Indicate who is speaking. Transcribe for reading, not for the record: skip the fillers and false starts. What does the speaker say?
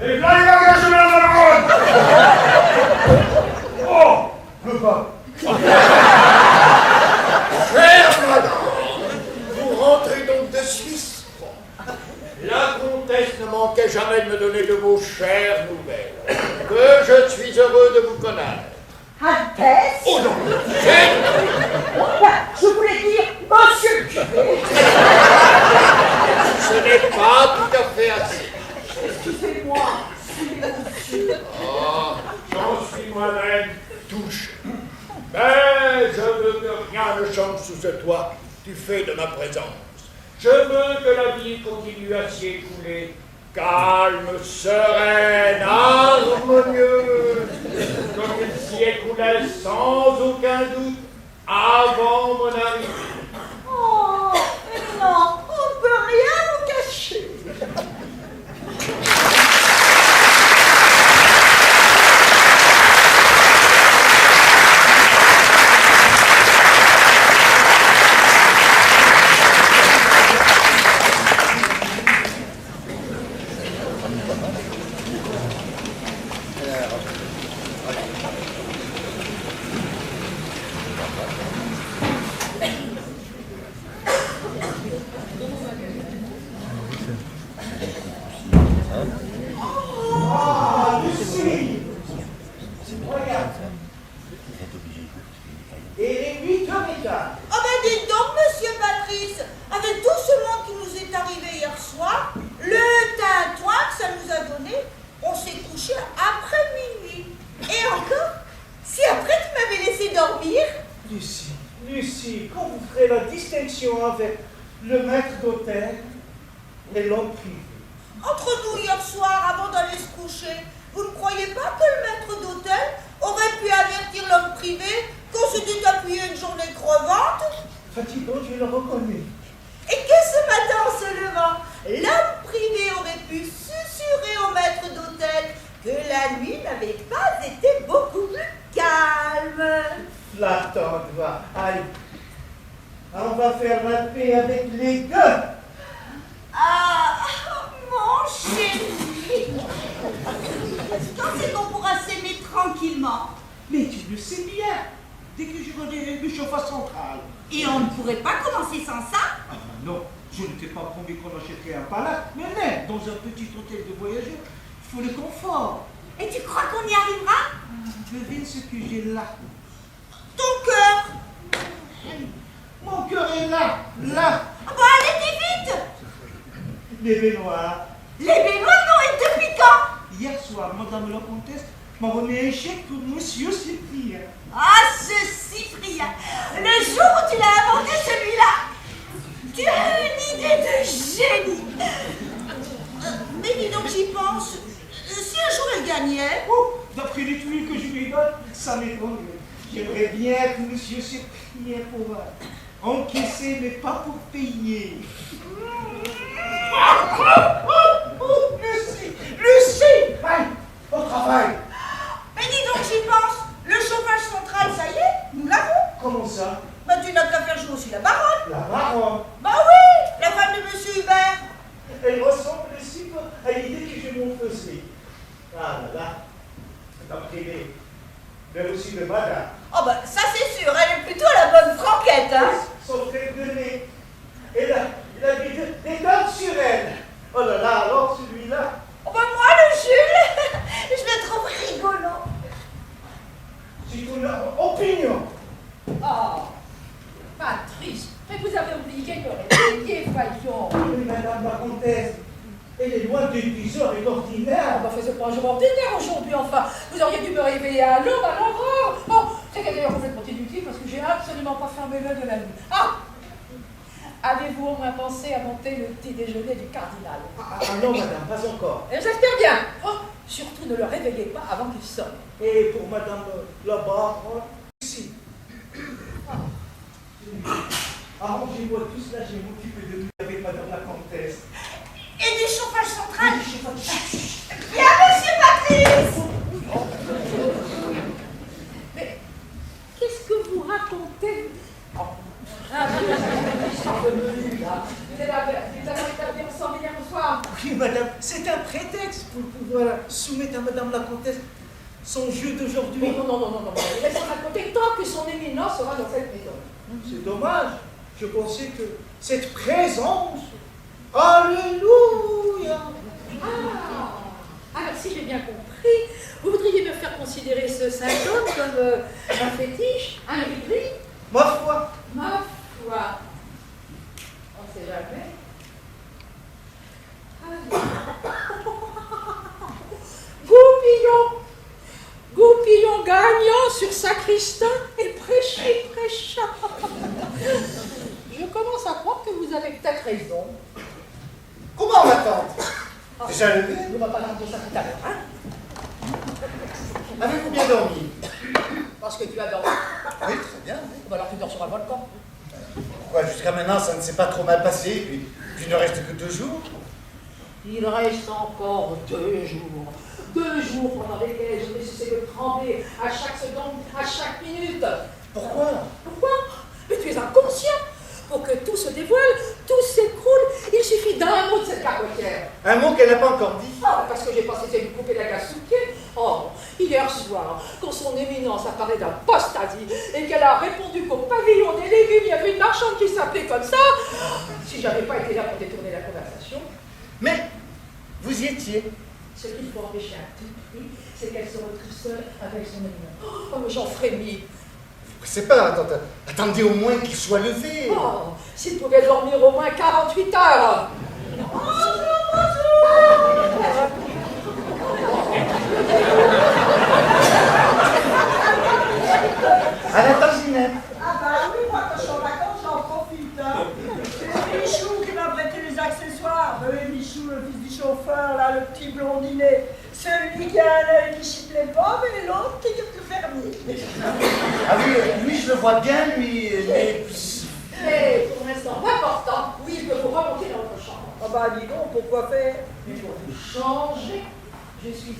Speaker 1: Et là, il va gâcher la route. Oh, le pas.
Speaker 2: Chère madame, vous rentrez donc de Suisse. La comtesse ne manquait jamais de me donner de vos chères nouvelles. Que je suis heureux de vous connaître.
Speaker 3: Altesse?
Speaker 2: Oh non,
Speaker 3: Je voulais dire monsieur le curé.
Speaker 2: ce n'est pas tout à fait assez.
Speaker 3: Excusez-moi, monsieur.
Speaker 2: Ah, j'en suis moi-même touché. Mais je veux que rien ne change sous ce toit du fait de ma présence. Je veux que la vie continue à s'y écouler, calme, sereine, harmonieuse, comme il s'y écoulait sans aucun doute avant mon arrivée.
Speaker 3: Oh, mais non, on ne peut rien vous cacher.
Speaker 4: Lucie, quand vous ferez la distinction avec le maître d'hôtel et l'homme privé?
Speaker 3: Entre nous hier soir, avant d'aller se coucher, vous ne croyez pas que le maître d'hôtel aurait pu avertir l'homme privé qu'on s'était appuyé une journée crevante?
Speaker 4: Fatigant, je le reconnais.
Speaker 3: Et que ce matin, en se levant, l'homme privé aurait pu susurrer au maître d'hôtel que la nuit n'avait pas été beaucoup plus calme.
Speaker 4: Flattant, va. Allez, on va faire la paix avec les deux.
Speaker 3: Ah, mon chéri. Quand c'est qu'on pourra s'aimer tranquillement?
Speaker 4: Mais tu le sais bien, dès que je reviens du chauffage central.
Speaker 3: Et on ne pourrait pas commencer sans ça?
Speaker 4: Ah non, je ne t'ai pas promis qu'on achèterait un palace, mais même dans un petit hôtel de voyageurs, il faut le confort.
Speaker 3: Et tu crois qu'on y arrivera?
Speaker 4: Devine ce que j'ai là.
Speaker 3: Ton cœur.
Speaker 4: Mon cœur est là, là.
Speaker 3: Ah bah allez, vite.
Speaker 4: Les baignoires.
Speaker 3: Les baignoires, non, et depuis quand?
Speaker 4: Hier soir, madame la comtesse m'a remis un chèque pour monsieur Cyprien.
Speaker 3: Ah, ce Cyprien. Le jour où tu l'as inventé, celui-là, tu as une idée de génie. Mais dis donc, j'y pense. Si un jour elle gagnait...
Speaker 4: Oh, d'après les tuiles que je lui donne, ça m'étonnerait. J'aimerais bien que monsieur Cyprien pourra encaisser, mais pas pour payer. Lucie, Lucie, allez, au travail.
Speaker 3: Mais dis donc, j'y pense. Le chauffage central, ça y est, nous l'avons.
Speaker 4: Comment ça?
Speaker 3: Bah tu n'as qu'à faire jouer aussi la baronne.
Speaker 4: La baronne.
Speaker 3: Bah oui, la femme de monsieur Hubert.
Speaker 4: Elle ressemble si peu à l'idée que je m'en faisais. Ah là là, d'après mais aussi de madame.
Speaker 3: Oh bah ça c'est sûr, elle est plutôt la bonne franquette, hein.
Speaker 4: Son trait de nez. Il a des dents sur elle. Oh là là, alors celui-là.
Speaker 3: Oh bah moi le Jules, je le trouve rigolant.
Speaker 4: C'est ton opinion.
Speaker 5: Oh, Patrice, mais vous avez oublié que les métiers faillons.
Speaker 4: Oui, madame la comtesse, elle est loin du 10 heures et d'ordinaire.
Speaker 5: Bah, faisait pas un jour ordinaire aujourd'hui, enfin. Vous auriez dû me réveiller à l'aube, à l'aurore. Bon, c'est d'ailleurs complètement inutile parce que j'ai absolument pas fermé l'œil de la nuit. Ah! Avez-vous au moins pensé à monter le petit déjeuner du cardinal?
Speaker 4: Ah non, madame, pas encore.
Speaker 5: Et j'espère bien. Oh, surtout ne le réveillez pas avant qu'il sonne.
Speaker 4: Et pour madame la baronne, ici. Arrangez-moi tout cela, je vais m'occuper de lui avec madame la comtesse.
Speaker 3: Et du chauffage central. Bien, monsieur Patrice.
Speaker 5: Mais qu'est-ce que vous racontez? Oh. Vous avez établi ensemble hier au soir.
Speaker 4: Oui, madame, c'est un prétexte pour pouvoir dois soumettre à Madame la Comtesse son jeu d'aujourd'hui.
Speaker 5: Non. Laissons raconter tant que son éminence sera dans cette maison.
Speaker 4: C'est dommage. Je pensais que cette présence, alléluia.
Speaker 5: Alors si j'ai bien compris, vous voudriez me faire considérer ce saint homme comme un fétiche, un ribri?
Speaker 4: Ma foi,
Speaker 5: Ma foi. On ne sait jamais. Goupillon gagnant sur sacristain et prêcha. Je commence à croire que vous avez peut-être raison.
Speaker 6: Comment, ma tante? Déjà levé?
Speaker 5: On ne va pas raconter ça tout à l'heure, hein?
Speaker 6: Avez-vous bien dormi?
Speaker 5: Parce que tu as dormi.
Speaker 6: Oui, très bien. Oui.
Speaker 5: Bah alors tu dors sur un volcan.
Speaker 6: Pourquoi, jusqu'à maintenant, ça ne s'est pas trop mal passé, puis il ne reste que 2 jours.
Speaker 5: Il reste encore 2 jours. 2 jours pendant lesquels je vais cesser de trembler à chaque seconde, à chaque minute.
Speaker 6: Pourquoi?
Speaker 5: Pourquoi? Mais tu es inconscient. Pour que tout se dévoile, tout s'écroule, il suffit d'un mot de cette cabotière.
Speaker 6: Un mot qu'elle n'a pas encore dit.
Speaker 5: Ah, parce que j'ai pas cessé de lui couper la glace sous le pied. Oh, hier soir, quand son éminence a parlé d'apostasie et qu'elle a répondu qu'au pavillon des légumes, il y avait une marchande qui s'appelait comme ça, si j'avais pas été là pour détourner la conversation.
Speaker 6: Mais vous y étiez.
Speaker 5: Ce qu'il faut empêcher à tout prix, c'est qu'elle se retrouve seule avec son éminence. Oh, mais j'en frémis.
Speaker 6: C'est pas, attendez au moins qu'il soit levé.
Speaker 5: Oh, s'il pouvait dormir au moins 48 heures.
Speaker 6: À la tanginette.
Speaker 3: Ah bah oui, moi quand je suis en vacances, j'en profite. Hein. C'est Michou qui m'a prêté les accessoires. Oui, Michou, le fils du chauffeur, là, le petit blondinet. Celui qui a un œil qui chipe les pommes et l'autre qui est le fermier.
Speaker 6: Ah oui, lui, je le vois bien, lui, mais...
Speaker 5: Mais pour l'instant, pas important. Oui, je peux vous remonter dans votre chambre.
Speaker 3: Ah bah dis donc, pourquoi faire?
Speaker 5: Mais pour vous changer, je suis